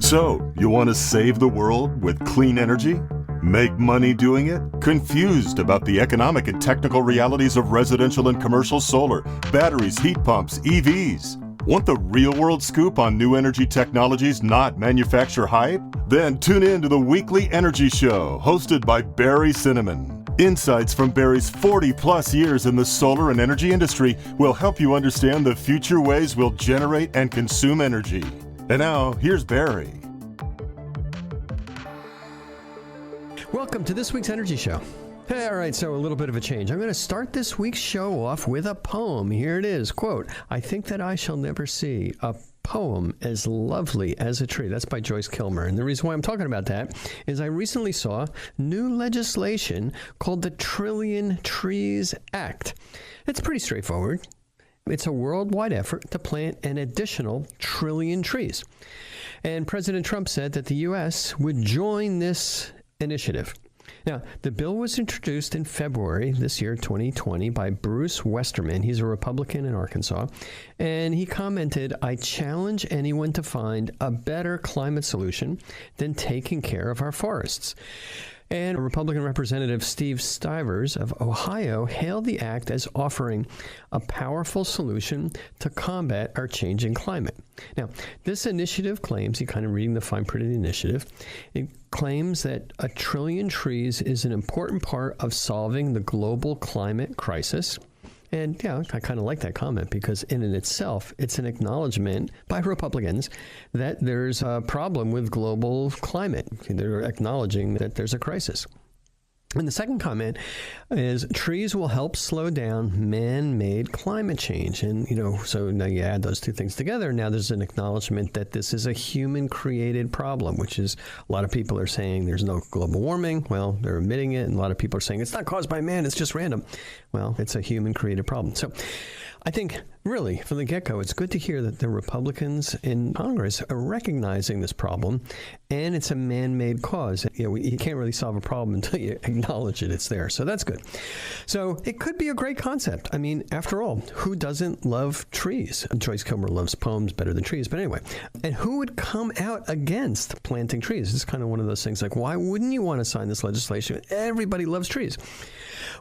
So, you want to save the world with clean energy? Make money doing it? Confused about the economic and technical realities of residential and commercial solar, batteries, heat pumps, EVs? Want the real-world scoop on new energy technologies, not manufacture hype? Then tune in to the Weekly Energy Show, hosted by Barry Cinnamon. Insights from Barry's 40-plus years in the solar and energy industry will help you understand the future ways we'll generate and consume energy. And now, here's Barry. Welcome to this week's Energy Show. All right, so a little bit of a change. I'm going to start this week's show off with a poem. Here it is. Quote, "I think that I shall never see a poem as lovely as a tree." That's by Joyce Kilmer. And the reason why I'm talking about that is I recently saw new legislation called the Trillion Trees Act. It's pretty straightforward. It's a worldwide effort to plant an additional 1 trillion trees. And President Trump said that the U.S. would join this initiative. Now, the bill was introduced in February this year, 2020, by Bruce Westerman. He's a Republican in Arkansas. And he commented, "I challenge anyone to find a better climate solution than taking care of our forests." And Republican Representative Steve Stivers of Ohio hailed the act as offering a powerful solution to combat our changing climate. Now, this initiative claims, you're kind of reading the fine print of the initiative, it claims that 1 trillion trees is an important part of solving the global climate crisis. And yeah, I kind of like that comment because in and itself, it's an acknowledgement by Republicans that there's a problem with global climate. They're acknowledging that there's a crisis. And the second comment is trees will help slow down man-made climate change. And, so now you add those two things together. Now there's an acknowledgement that this is a human-created problem, which is a lot of people are saying there's no global warming. Well, they're admitting it. And a lot of people are saying it's not caused by man. It's just random. Well, it's a human-created problem. So I think, really, from the get-go, it's good to hear that the Republicans in Congress are recognizing this problem, and it's a man-made cause. You can't really solve a problem until you acknowledge it. It's there. So that's good. So it could be a great concept. I mean, after all, who doesn't love trees? Joyce Kilmer loves poems better than trees. But anyway, and who would come out against planting trees? This is kind of one of those things like, why wouldn't you want to sign this legislation? Everybody loves trees.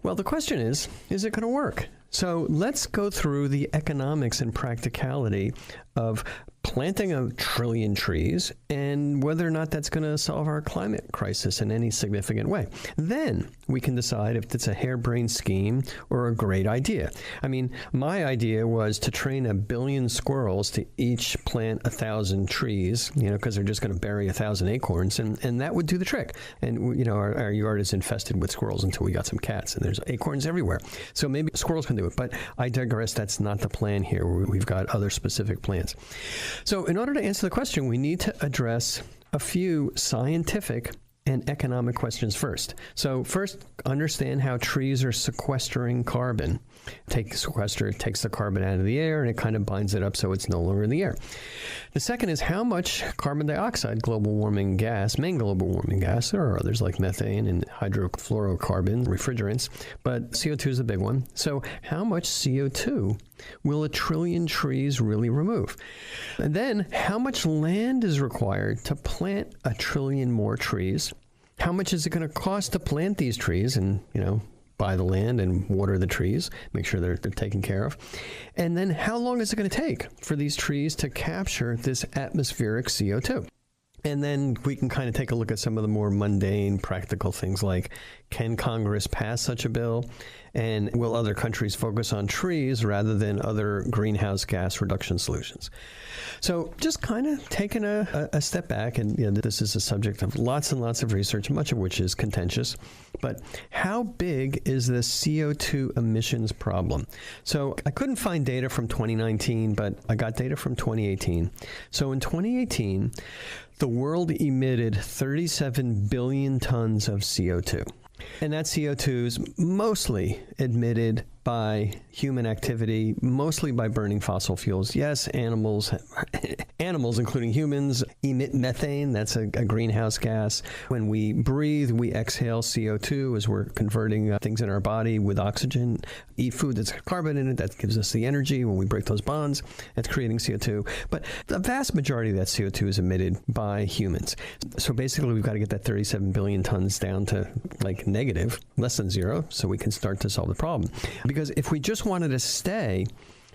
Well, the question is it going to work? So let's go through the economics and practicality of planting 1 trillion trees and whether or not that's going to solve our climate crisis in any significant way. Then we can decide if it's a harebrained scheme or a great idea. I mean, my idea was to train 1 billion squirrels to each plant 1,000 trees, because they're just going to bury 1,000 acorns, and that would do the trick. And, our yard is infested with squirrels until we got some cats, and there's acorns everywhere. So maybe squirrels can do it, but I digress. That's not the plan here. We've got other specific plans. So in order to answer the question, we need to address a few scientific and economic questions first. So first, understand how trees are sequestering carbon. Takes the carbon out of the air, and it kind of binds it up so it's no longer in the air. The second is how much carbon dioxide, main global warming gas, there are others like methane and hydrofluorocarbons, refrigerants, but CO2 is a big one. So how much CO2 will 1 trillion trees really remove? And then how much land is required to plant 1 trillion more trees? How much is it going to cost to plant these trees and, buy the land and water the trees, make sure they're taken care of? And then how long is it going to take for these trees to capture this atmospheric CO2? And then we can kind of take a look at some of the more mundane, practical things like, can Congress pass such a bill? And will other countries focus on trees rather than other greenhouse gas reduction solutions? So just kind of taking a step back, and this is a subject of lots and lots of research, much of which is contentious. But how big is the CO2 emissions problem? So I couldn't find data from 2019, but I got data from 2018. So in 2018, the world emitted 37 billion tons of CO2. And that CO2 is mostly emitted by human activity, mostly by burning fossil fuels. Yes, animals, including humans, emit methane. That's a greenhouse gas. When we breathe, we exhale CO2 as we're converting things in our body with oxygen. Eat food that's got carbon in it. That gives us the energy. When we break those bonds, that's creating CO2. But the vast majority of that CO2 is emitted by humans. So basically, we've got to get that 37 billion tons down to like negative, less than zero, so we can start to solve the problem. Because if we just wanted to stay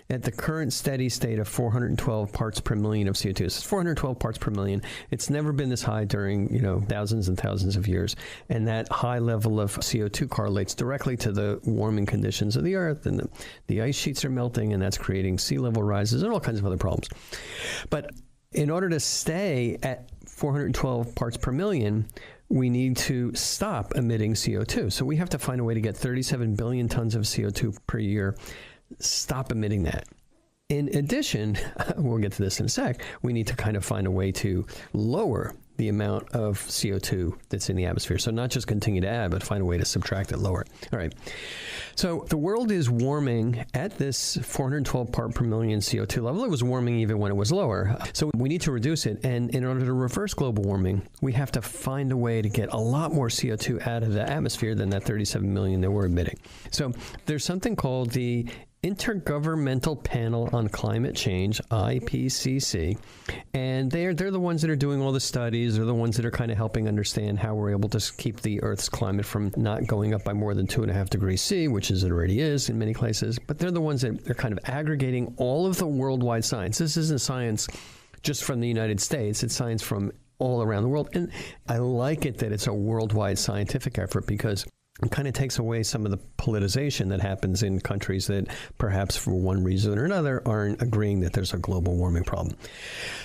at the current steady state of 412 parts per million of CO2, it's 412 parts per million. It's never been this high during, thousands and thousands of years. And that high level of CO2 correlates directly to the warming conditions of the Earth, and the ice sheets are melting, and that's creating sea level rises and all kinds of other problems. But in order to stay at 412 parts per million, we need to stop emitting CO2. So we have to find a way to get 37 billion tons of CO2 per year, stop emitting that. In addition, we'll get to this in a sec, we need to kind of find a way to lower the amount of CO2 that's in the atmosphere. So not just continue to add, but find a way to subtract it, lower it. All right. So the world is warming at this 412 part per million CO2 level. It was warming even when it was lower. So we need to reduce it. And in order to reverse global warming, we have to find a way to get a lot more CO2 out of the atmosphere than that 37 million that we're emitting. So there's something called the Intergovernmental Panel on Climate Change, IPCC, and they're the ones that are doing all the studies. They're the ones that are kind of helping understand how we're able to keep the Earth's climate from not going up by more than 2.5 degrees C, which is it already is in many places. But they're the ones that are kind of aggregating all of the worldwide science. This isn't science just from the United States. It's science from all around the world. And I like it that it's a worldwide scientific effort because it kind of takes away some of the politicization that happens in countries that perhaps for one reason or another aren't agreeing that there's a global warming problem.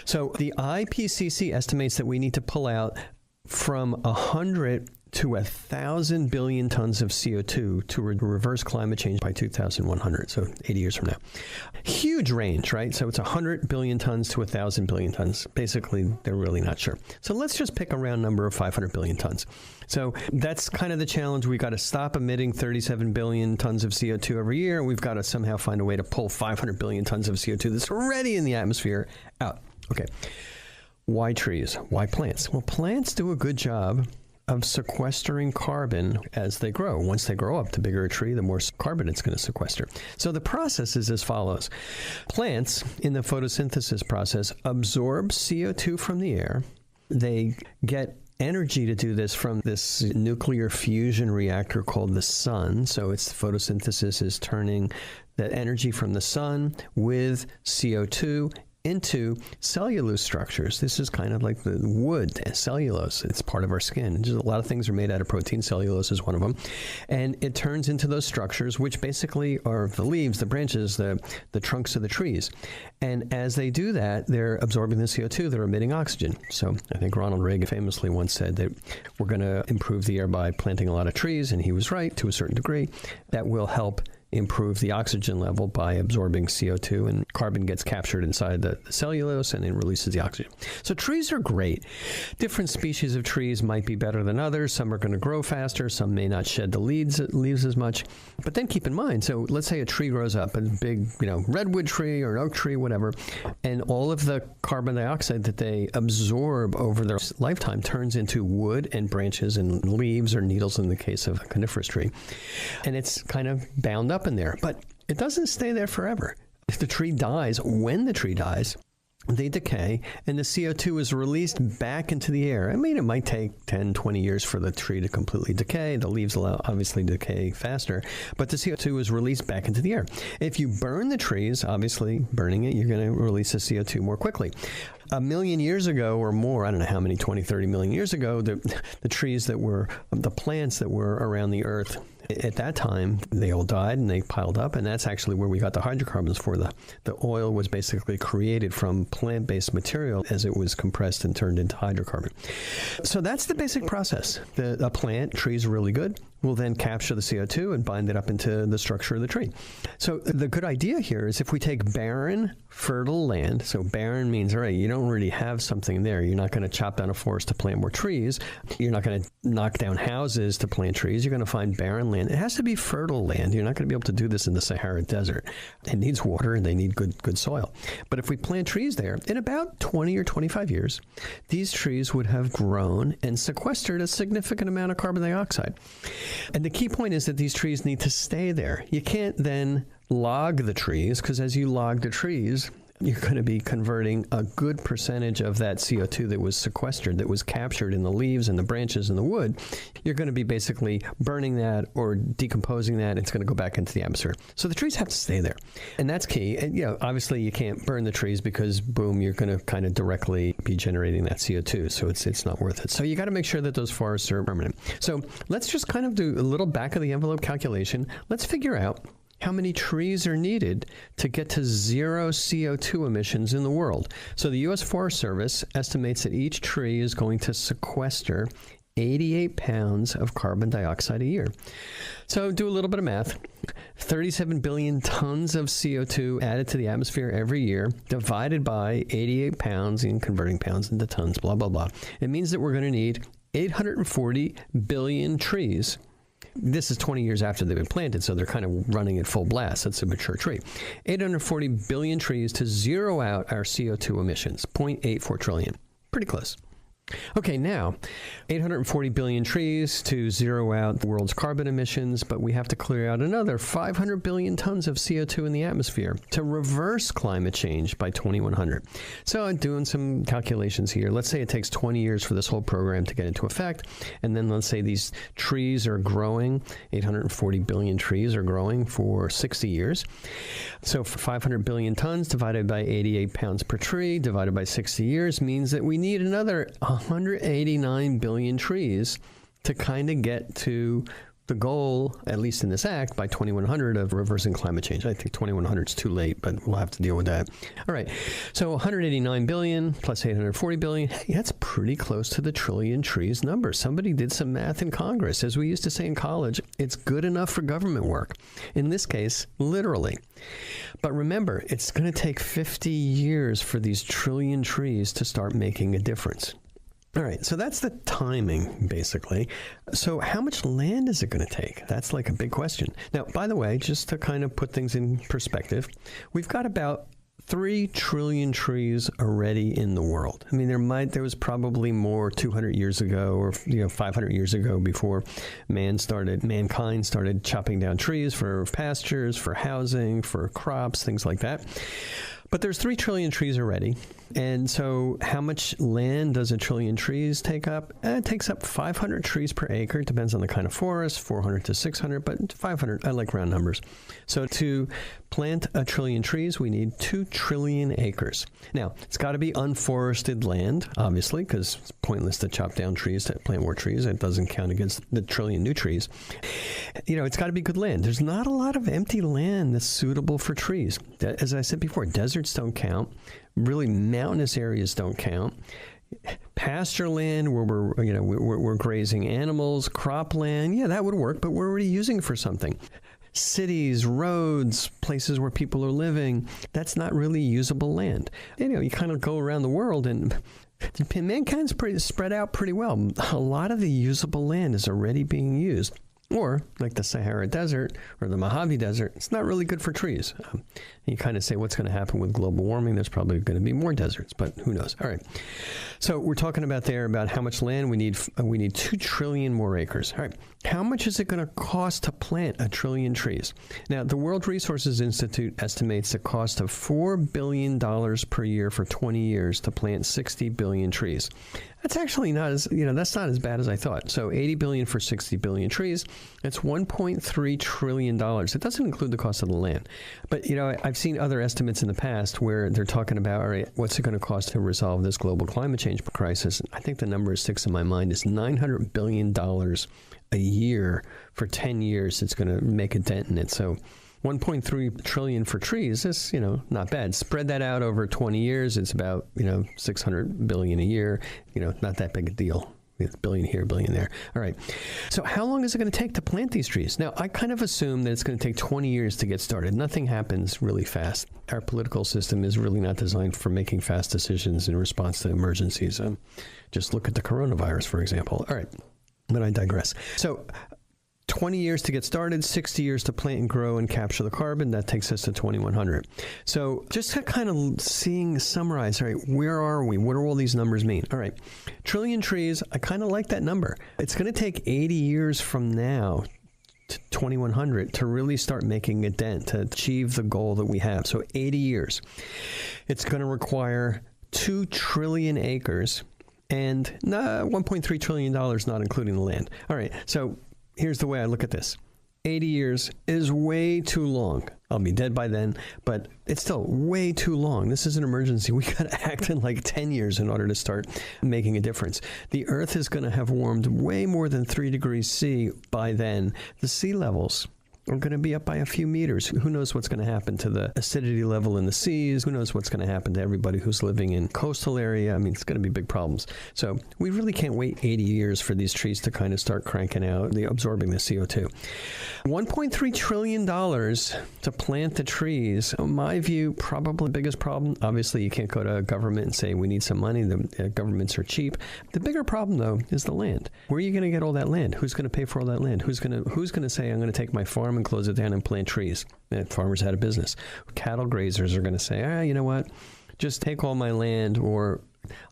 So the IPCC estimates that we need to pull out from 100 to 1,000 billion tons of CO2 to reverse climate change by 2100, so 80 years from now. Huge range, right? So it's 100 billion tons to 1,000 billion tons. Basically, they're really not sure. So let's just pick a round number of 500 billion tons. So that's kind of the challenge. We've got to stop emitting 37 billion tons of CO2 every year. We've got to somehow find a way to pull 500 billion tons of CO2 that's already in the atmosphere out. Okay. Why trees? Why plants? Well, plants do a good job of sequestering carbon as they grow. Once they grow up, the bigger a tree, the more carbon it's going to sequester. So the process is as follows. Plants, in the photosynthesis process, absorb CO2 from the air. They get energy to do this from this nuclear fusion reactor called the sun. So it's photosynthesis is turning the energy from the sun with CO2 into cellulose structures. This is kind of like the wood, cellulose. It's part of our skin. Just a lot of things are made out of protein. Cellulose is one of them. And it turns into those structures, which basically are the leaves, the branches, the trunks of the trees. And as they do that, they're absorbing the CO2, they're emitting oxygen. So I think Ronald Reagan famously once said that we're going to improve the air by planting a lot of trees, and he was right to a certain degree. That will help improve the oxygen level by absorbing CO2, and carbon gets captured inside the cellulose and then releases the oxygen. So trees are great. Different species of trees might be better than others. Some are going to grow faster. Some may not shed the leaves as much. But then keep in mind, so let's say a tree grows up, a big, redwood tree or an oak tree, whatever, and all of the carbon dioxide that they absorb over their lifetime turns into wood and branches and leaves or needles in the case of a coniferous tree. And it's kind of bound up in there, but it doesn't stay there forever. If the tree dies, when the tree dies, they decay, and the CO2 is released back into the air. I mean, it might take 10, 20 years for the tree to completely decay. The leaves will obviously decay faster, but the CO2 is released back into the air. If you burn the trees, obviously burning it, you're going to release the CO2 more quickly. 1 million years ago or more, I don't know how many, 20, 30 million years ago, the trees that were, the plants that were around the Earth at that time, they all died and they piled up, and that's actually where we got the hydrocarbons for. The oil was basically created from plant-based material as it was compressed and turned into hydrocarbon. So that's the basic process. A plant, trees are really good, will then capture the CO2 and bind it up into the structure of the tree. So the good idea here is if we take barren, fertile land, so barren means, all right, you don't really have something there. You're not going to chop down a forest to plant more trees. You're not going to knock down houses to plant trees. You're going to find barren land land. It has to be fertile land. You're not going to be able to do this in the Sahara Desert. It needs water and they need good soil. But if we plant trees there, in about 20 or 25 years, these trees would have grown and sequestered a significant amount of carbon dioxide. And the key point is that these trees need to stay there. You can't then log the trees, because as you log the trees, you're going to be converting a good percentage of that CO2 that was sequestered, that was captured in the leaves and the branches and the wood. You're going to be basically burning that or decomposing that. It's going to go back into the atmosphere. So the trees have to stay there. And that's key. And, obviously you can't burn the trees because, boom, you're going to kind of directly be generating that CO2. So it's not worth it. So you got to make sure that those forests are permanent. So let's just kind of do a little back of the envelope calculation. Let's figure out how many trees are needed to get to zero CO2 emissions in the world. So the U.S. Forest Service estimates that each tree is going to sequester 88 pounds of carbon dioxide a year. So do a little bit of math. 37 billion tons of CO2 added to the atmosphere every year, divided by 88 pounds, in converting pounds into tons, blah, blah, blah. It means that we're going to need 840 billion trees. This is 20 years after they've been planted, so they're kind of running at full blast. That's a mature tree. 840 billion trees to zero out our CO2 emissions, 0.84 trillion. Pretty close. Okay, now, 840 billion trees to zero out the world's carbon emissions, but we have to clear out another 500 billion tons of CO2 in the atmosphere to reverse climate change by 2100. So I'm doing some calculations here. Let's say it takes 20 years for this whole program to get into effect, and then let's say these trees are growing, 840 billion trees are growing for 60 years. So for 500 billion tons divided by 88 pounds per tree divided by 60 years means that we need another 189 billion trees to kind of get to the goal, at least in this act, by 2100 of reversing climate change. I think 2100 is too late, but we'll have to deal with that. All right, so 189 billion plus 840 billion, hey, that's pretty close to the trillion trees number. Somebody did some math in Congress. As we used to say in college, it's good enough for government work. In this case, literally. But remember, it's going to take 50 years for these trillion trees to start making a difference. All right, so that's the timing, basically. So how much land is it going to take? That's like a big question. Now, by the way, just to kind of put things in perspective, we've got about 3 trillion trees already in the world. I mean, there was probably more 200 years ago or 500 years ago before mankind started chopping down trees for pastures, for housing, for crops, things like that. But there's 3 trillion trees already. And so how much land does a trillion trees take up? It takes up 500 trees per acre. It depends on the kind of forest, 400 to 600, but 500, I like round numbers. So to plant a trillion trees, we need 2 trillion acres. Now, it's got to be unforested land, obviously, because it's pointless to chop down trees to plant more trees. It doesn't count against the trillion new trees. It's got to be good land. There's not a lot of empty land that's suitable for trees. As I said before, deserts don't count. Really, mountainous areas don't count. Pasture land where we're grazing animals, cropland, yeah, that would work, but we're already using it for something. Cities, roads, places where people are living, that's not really usable land. You kind of go around the world and mankind's spread out pretty well. A lot of the usable land is already being used. Or, like the Sahara Desert or the Mojave Desert, it's not really good for trees. You kind of say, what's going to happen with global warming? There's probably going to be more deserts, but who knows? All right. So we're talking about how much land we need. We need 2 trillion more acres. All right. How much is it going to cost to plant a trillion trees? Now, the World Resources Institute estimates the cost of $4 billion per year for 20 years to plant 60 billion trees. That's actually not that's not as bad as I thought. So 80 billion for 60 billion trees, that's $1.3 trillion. It doesn't include the cost of the land. But, I've seen other estimates in the past where they're talking about, all right, what's it going to cost to resolve this global climate change crisis? I think the number that sticks in my mind is $900 billion a year for 10 years. It's going to make a dent in it. So 1.3 trillion for trees is, not bad. Spread that out over 20 years, it's about, 600 billion a year, not that big a deal. It's billion here, billion there. All right. So how long is it going to take to plant these trees? Now, I kind of assume that it's going to take 20 years to get started. Nothing happens really fast. Our political system is really not designed for making fast decisions in response to emergencies. Just look at the coronavirus, for example. All right. But I digress. So 20 years to get started, 60 years to plant and grow and capture the carbon. That takes us to 2100. So just to kind of summarize, all right, where are we? What do all these numbers mean? All right, trillion trees, I kind of like that number. It's going to take 80 years from now to 2100 to really start making a dent, to achieve the goal that we have. So 80 years. It's going to require 2 trillion acres and $1.3 trillion, not including the land. All right, so here's the way I look at this. 80 years is way too long. I'll be dead by then, but it's still way too long. This is an emergency. We got to act in like 10 years in order to start making a difference. The Earth is going to have warmed way more than 3 degrees C by then. The sea levels are going to be up by a few meters. Who knows what's going to happen to the acidity level in the seas? Who knows what's going to happen to everybody who's living in coastal area? I mean, it's going to be big problems. So we really can't wait 80 years for these trees to kind of start cranking out, absorbing the CO2. $1.3 trillion to plant the trees. In my view, probably the biggest problem. Obviously, you can't go to a government and say, we need some money. The governments are cheap. The bigger problem, though, is the land. Where are you going to get all that land? Who's going to pay for all that land? Who's going to say, I'm going to take my farm and close it down and plant trees? Farmers out of business. Cattle grazers are going to say, you know what? Just take all my land. Or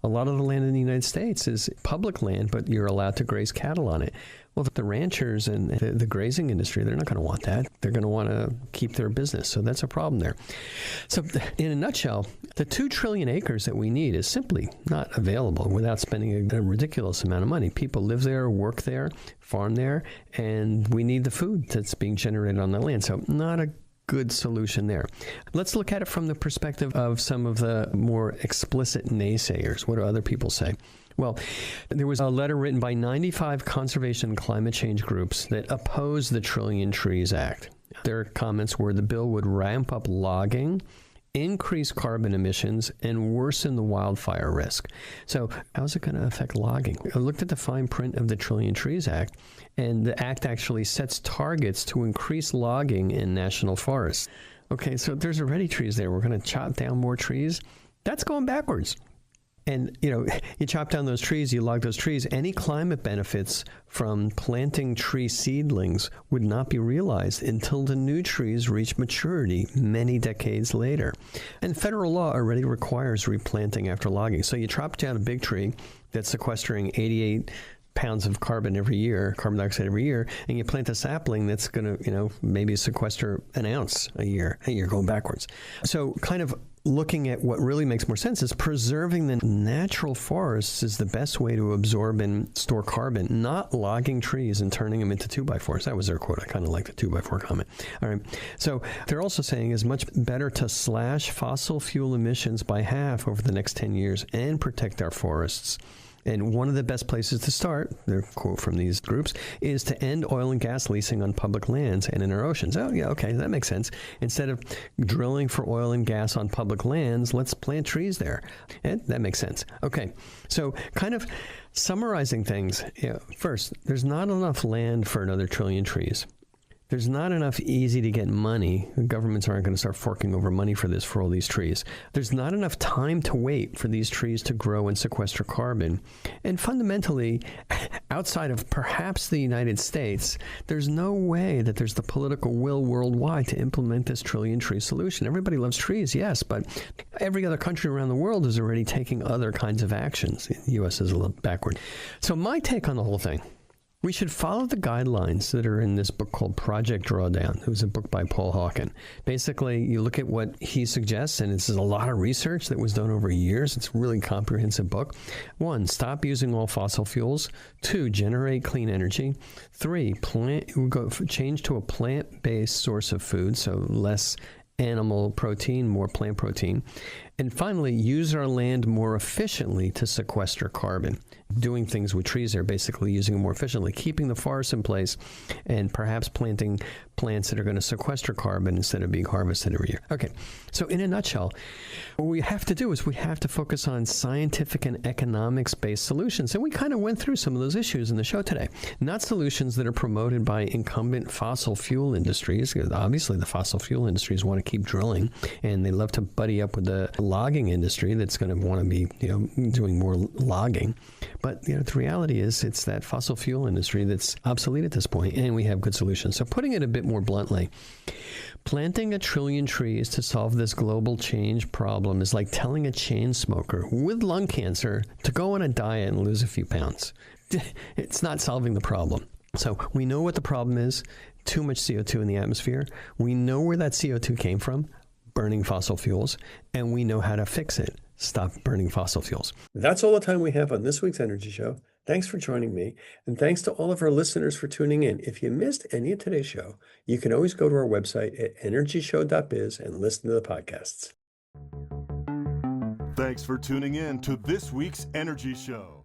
a lot of the land in the United States is public land, but you're allowed to graze cattle on it. Well, the ranchers and the grazing industry, they're not going to want that. They're going to want to keep their business. So that's a problem there. So in a nutshell, the 2 trillion acres that we need is simply not available without spending a ridiculous amount of money. People live there, work there, farm there, and we need the food that's being generated on the land. So not a good solution there. Let's look at it from the perspective of some of the more explicit naysayers. What do other people say? Well, there was a letter written by 95 conservation and climate change groups that oppose the Trillion Trees Act. Their comments were the bill would ramp up logging, increase carbon emissions, and worsen the wildfire risk. So how's it going to affect logging? I looked at the fine print of the Trillion Trees Act, and the act actually sets targets to increase logging in national forests. Okay, so there's already trees there. We're going to chop down more trees. That's going backwards. And, you chop down those trees, you log those trees, any climate benefits from planting tree seedlings would not be realized until the new trees reach maturity many decades later. And federal law already requires replanting after logging. So you chop down a big tree that's sequestering 88 pounds of carbon dioxide every year, and you plant a sapling that's going to, maybe sequester an ounce a year, and you're going backwards. So kind of looking at what really makes more sense is preserving the natural forests is the best way to absorb and store carbon, not logging trees and turning them into 2x4s. That was their quote. I kind of like the 2x4 comment. All right. So they're also saying it's much better to slash fossil fuel emissions by half over the next 10 years and protect our forests. And one of the best places to start, their quote from these groups, is to end oil and gas leasing on public lands and in our oceans. Oh, yeah, okay, that makes sense. Instead of drilling for oil and gas on public lands, let's plant trees there. And that makes sense. Okay, so kind of summarizing things. First, there's not enough land for another trillion trees. There's not enough easy to get money. The governments aren't going to start forking over money for all these trees. There's not enough time to wait for these trees to grow and sequester carbon. And fundamentally, outside of perhaps the United States, there's no way that there's the political will worldwide to implement this trillion tree solution. Everybody loves trees, yes, but every other country around the world is already taking other kinds of actions. The U.S. is a little backward. So my take on the whole thing, we should follow the guidelines that are in this book called Project Drawdown. It was a book by Paul Hawken. Basically, you look at what he suggests, and this is a lot of research that was done over years. It's a really comprehensive book. 1, stop using all fossil fuels. 2, generate clean energy. 3, change to a plant-based source of food, so less animal protein, more plant protein. And finally, use our land more efficiently to sequester carbon. Doing things with trees there, basically using them more efficiently, keeping the forests in place, and perhaps planting plants that are going to sequester carbon instead of being harvested every year. Okay, so in a nutshell, what we have to do is we have to focus on scientific and economics-based solutions. And we kind of went through some of those issues in the show today. Not solutions that are promoted by incumbent fossil fuel industries. Obviously, the fossil fuel industries want to keep drilling, and they love to buddy up with the logging industry that's going to want to be, doing more logging. But the reality is it's that fossil fuel industry that's obsolete at this point, and we have good solutions. So putting it a bit more bluntly, planting 1 trillion trees to solve this global change problem is like telling a chain smoker with lung cancer to go on a diet and lose a few pounds. It's not solving the problem. So we know what the problem is, too much CO2 in the atmosphere. We know where that CO2 came from, burning fossil fuels, and we know how to fix it. Stop burning fossil fuels. That's all the time we have on this week's Energy Show. Thanks for joining me, and thanks to all of our listeners for tuning in. If you missed any of today's show, you can always go to our website at energyshow.biz and listen to the podcasts. Thanks for tuning in to this week's Energy Show.